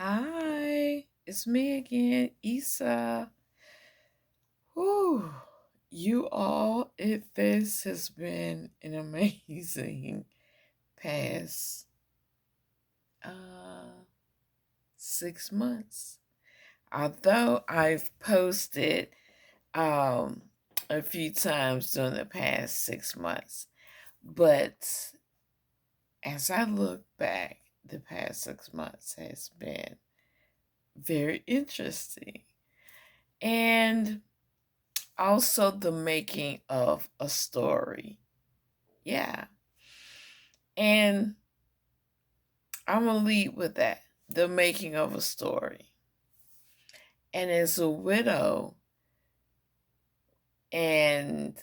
Hi, it's me again, Isa. Whew, you all, this has been an amazing past uh 6 months. Although I've posted um a few times during the past 6 months, but as I look back, the past 6 months has been very interesting. And also the making of a story. Yeah. And I'm going to lead with that, the making of a story. And as a widow and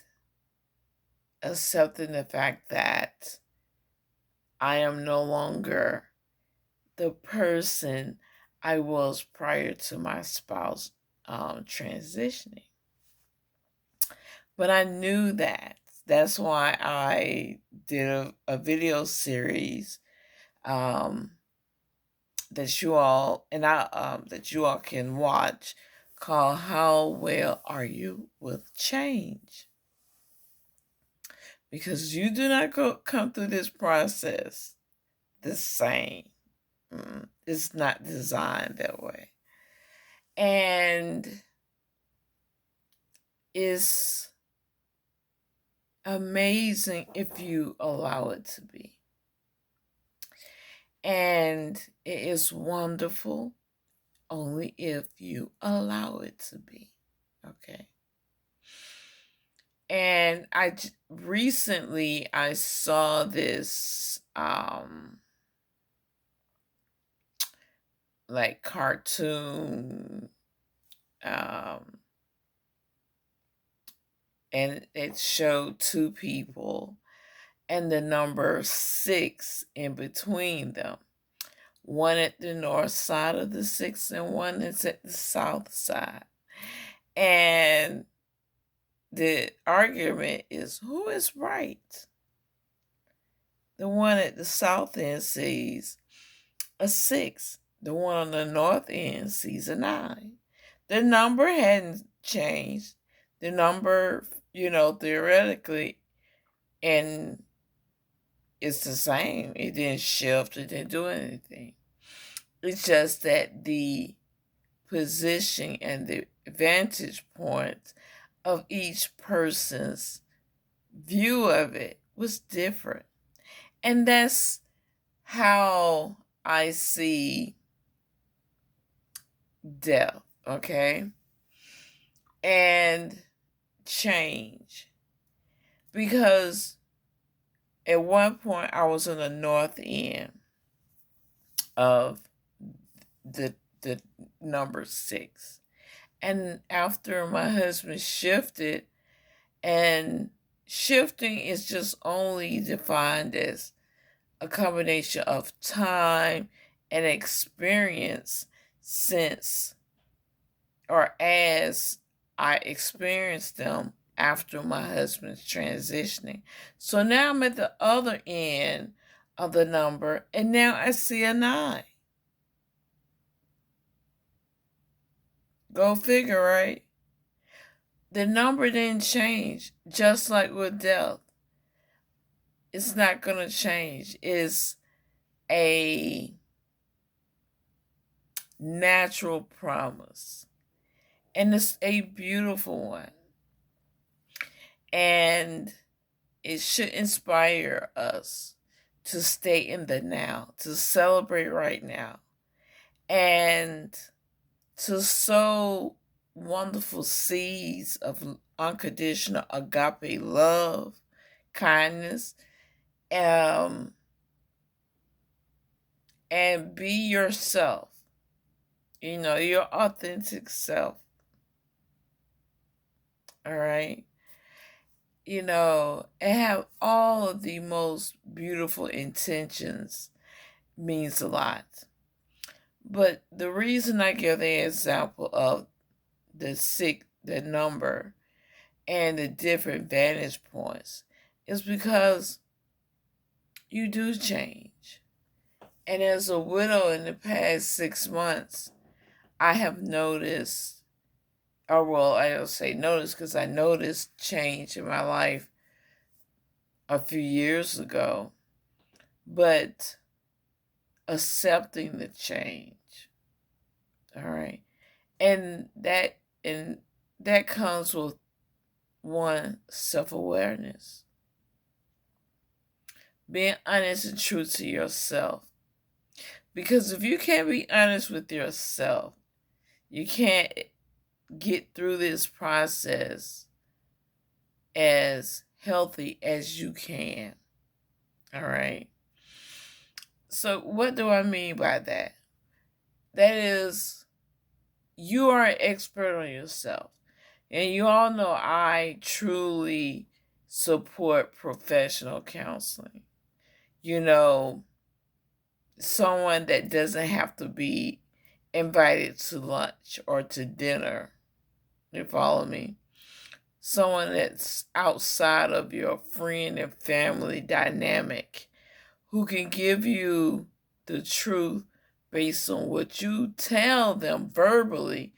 accepting the fact that I am no longer the person I was prior to my spouse transitioning. But I knew that. That's why I did a video series um, that you all can watch called "How Well Are You with Change?" Because you do not come through this process the same. It's not designed that way, and it's amazing if you allow it to be. And it is wonderful only if you allow it to be. Okay. And recently I saw this like cartoon um and it showed two people and the number 6 in between them. One at the north side of the 6 and one is at the south side. And the argument is who is right? The one at the south end sees a 6. The one on the north end sees a 9. The number hadn't changed. The number, theoretically, and it's the same. It didn't shift. It didn't do anything. It's just that the position and the vantage point of each person's view of it was different. And that's how I see death, okay? And change. Because at one point I was in the north end of the number 6. And after my husband shifted, and shifting is just only defined as a combination of time and experience since or as I experienced them after my husband's transitioning. So now I'm at the other end of the number, and now I see a 9. Go figure, right? The number didn't change, just like with death. It's not going to change. It's a natural promise. And it's a beautiful one. And it should inspire us to stay in the now, to celebrate right now, and to sow wonderful seeds of unconditional agape love, kindness, and be yourself, your authentic self. All right. And have all of the most beautiful intentions means a lot. But the reason I give the example of the number, and the different vantage points is because you do change. And as a widow in the past 6 months, I have noticed, or well, I don't say notice because I noticed change in my life a few years ago, but accepting the change. All right. And that comes with one, self-awareness. Being honest and true to yourself. Because if you can't be honest with yourself, you can't get through this process as healthy as you can. All right. So, what do I mean by that? That is, you are an expert on yourself. And you all know I truly support professional counseling. You know, someone that doesn't have to be invited to lunch or to dinner. You follow me? Someone that's outside of your friend and family dynamic who can give you the truth based on what you tell them verbally,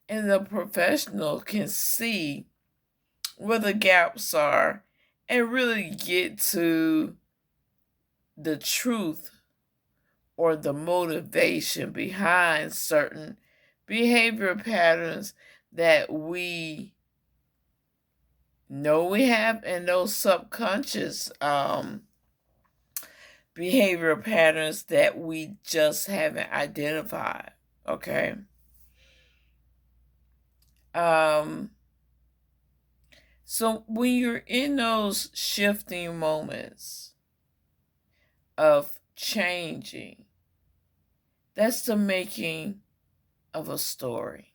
and the professional can see where the gaps are and really get to the truth or the motivation behind certain behavior patterns that we know we have, and those subconscious behavior patterns that we just haven't identified. Okay. So when you're in those shifting moments of changing, that's the making of a story.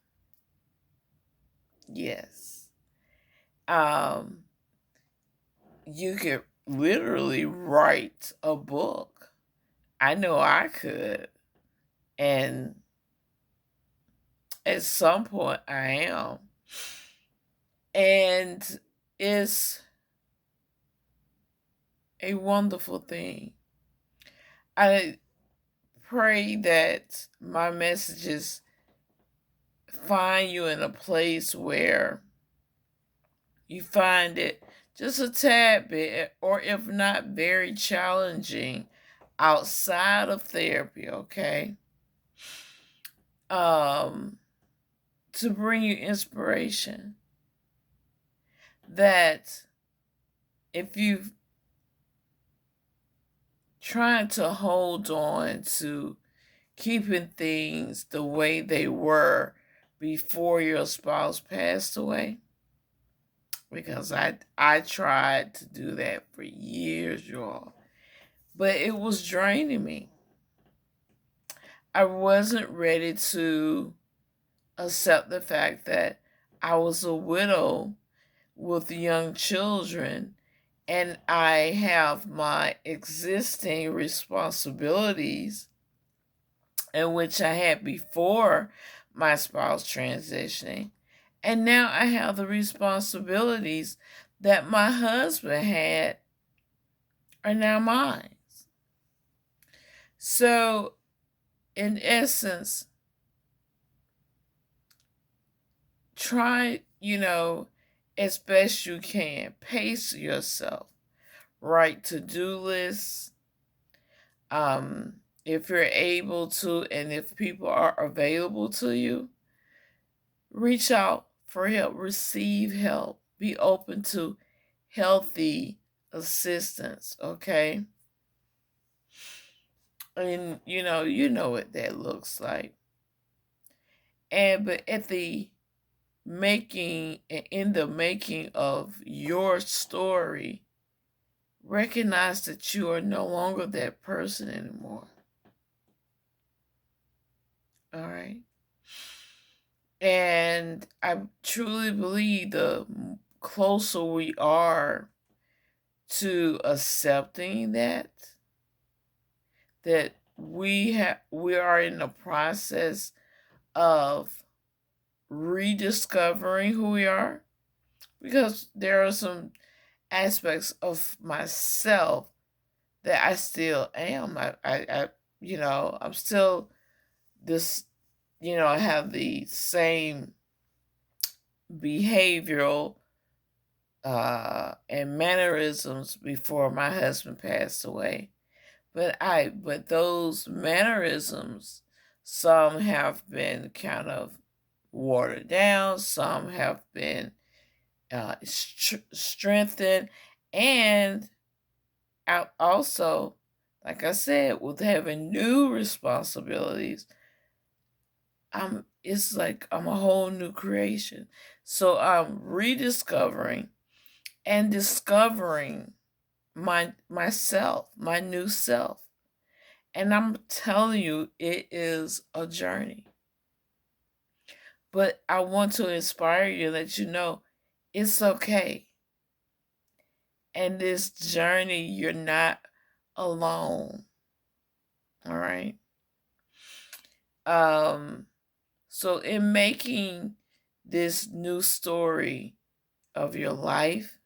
Yes. You could literally write a book. I know I could. And at some point I am. And it's a wonderful thing. I pray that my messages find you in a place where you find it just a tad bit, or if not very challenging, outside of therapy, okay? To bring you inspiration. That if you've trying to hold on to keeping things the way they were before your spouse passed away, because I tried to do that for years, y'all, but it was draining me. I wasn't ready to accept the fact that I was a widow with young children, and I have my existing responsibilities, in which I had before my spouse transitioning, and now I have the responsibilities that my husband had are now mine. So, in essence, try, as best you can, pace yourself, write to-do lists, if you're able to, and if people are available to you, reach out for help, receive help, be open to healthy assistance, okay? And you know what that looks like. But at the in the making of your story, recognize that you are no longer that person anymore. All right. And I truly believe the closer we are to accepting that we are in the process of rediscovering who we are, because there are some aspects of myself that I still am. I'm still this, I have the same behavioral and mannerisms before my husband passed away. But those mannerisms, some have been kind of watered down, some have been strengthened, and also, like I said, with having new responsibilities, it's like I'm a whole new creation. So I'm rediscovering and discovering myself, my new self. And I'm telling you, it is a journey. But I want to inspire you, let you know it's okay. And this journey, you're not alone. All right. So in making this new story of your life,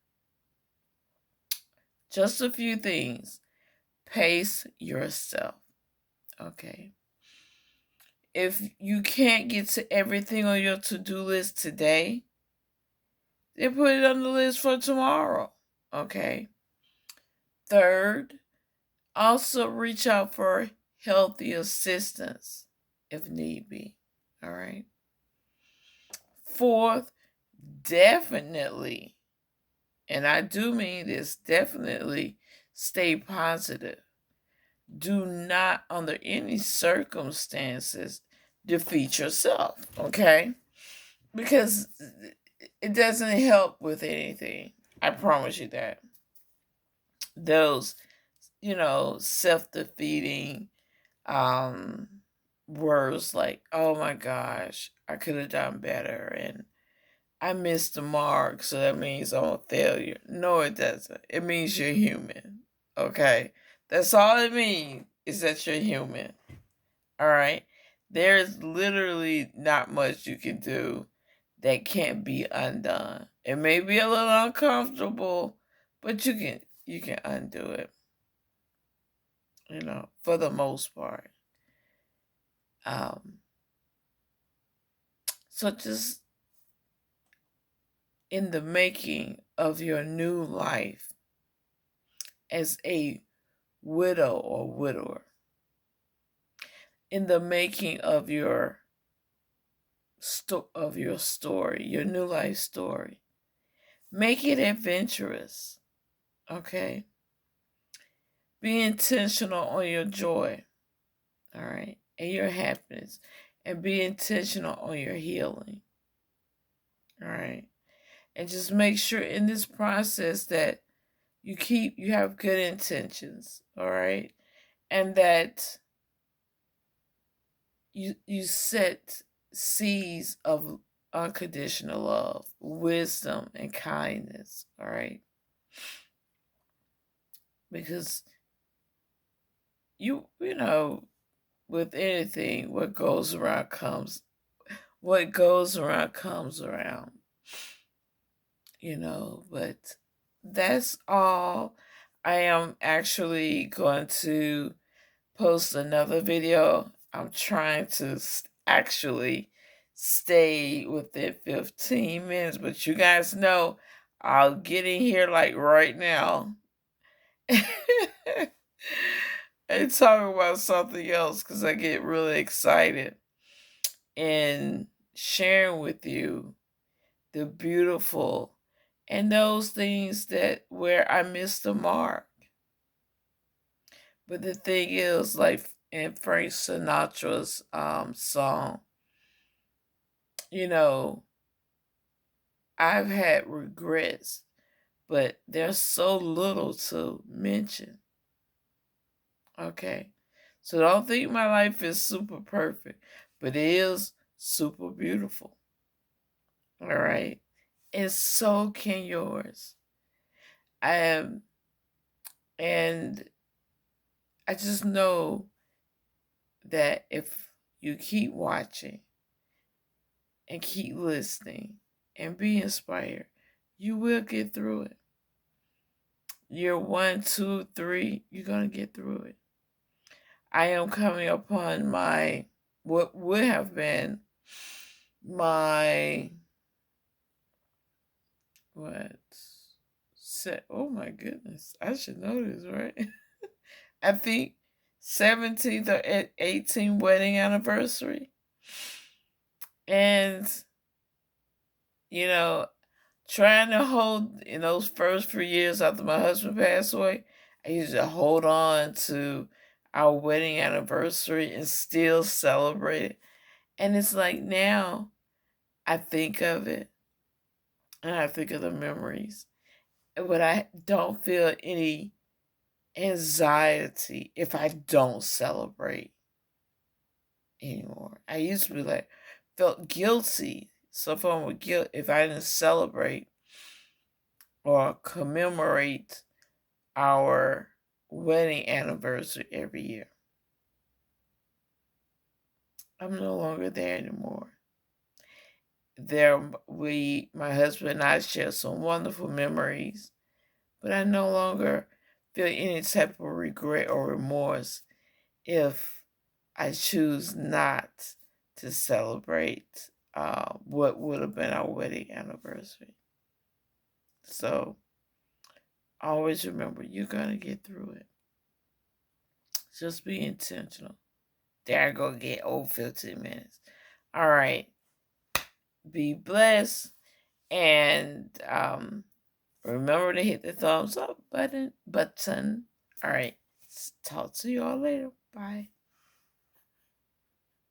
just a few things. Pace yourself. Okay. If you can't get to everything on your to-do list today, then put it on the list for tomorrow. Okay. Third, also reach out for healthy assistance if need be. All right. Fourth, definitely, and I do mean this, definitely stay positive. Do not, under any circumstances, defeat yourself, okay? Because it doesn't help with anything. I promise you that. Those, self-defeating um, words like, oh my gosh, I could have done better, and I missed the mark, so that means I'm a failure. No, it doesn't. It means you're human, okay? That's all it means, is that you're human, all right? There's literally not much you can do that can't be undone. It may be a little uncomfortable, but you can undo it, for the most part. So just in the making of your new life as a widow or widower, in the making of your story, your new life story, make it adventurous. Okay. Be intentional on your joy. All right. And your happiness. And be intentional on your healing. All right. And just make sure in this process that you have good intentions. All right. And that you set seeds of unconditional love, wisdom, and kindness. All right. Because with anything, what goes around comes around, but that's all. I am actually going to post another video. I'm trying to actually stay within 15 minutes, but you guys know I'll get in here like right now and talk about something else because I get really excited in sharing with you the beautiful and those things that where I missed the mark. But the thing is, like in Frank Sinatra's song, I've had regrets, but there's so little to mention. Okay. So don't think my life is super perfect, but it is super beautiful. All right. And so can yours. And I just know that if you keep watching and keep listening and be inspired, you will get through it. Year 1, 2, 3, you're going to get through it. I am coming upon my, what would have been my, what? Oh my goodness. I should know this, right? I think 17th or 18th wedding anniversary. And, you know, trying to hold in those first few years after my husband passed away, I used to hold on to our wedding anniversary and still celebrate it. And it's like now I think of it and I think of the memories, but I don't feel any anxiety if I don't celebrate anymore. I used to be like, felt guilty, some form of guilt if I didn't celebrate or commemorate our wedding anniversary every year. I'm no longer there anymore. My husband and I share some wonderful memories, but I no longer feel any type of regret or remorse if I choose not to celebrate what would have been our wedding anniversary. So always remember, you're going to get through it. Just be intentional. There I go, get old 15 minutes. All right. Be blessed. And remember to hit the thumbs up button. All right. Talk to you all later. Bye.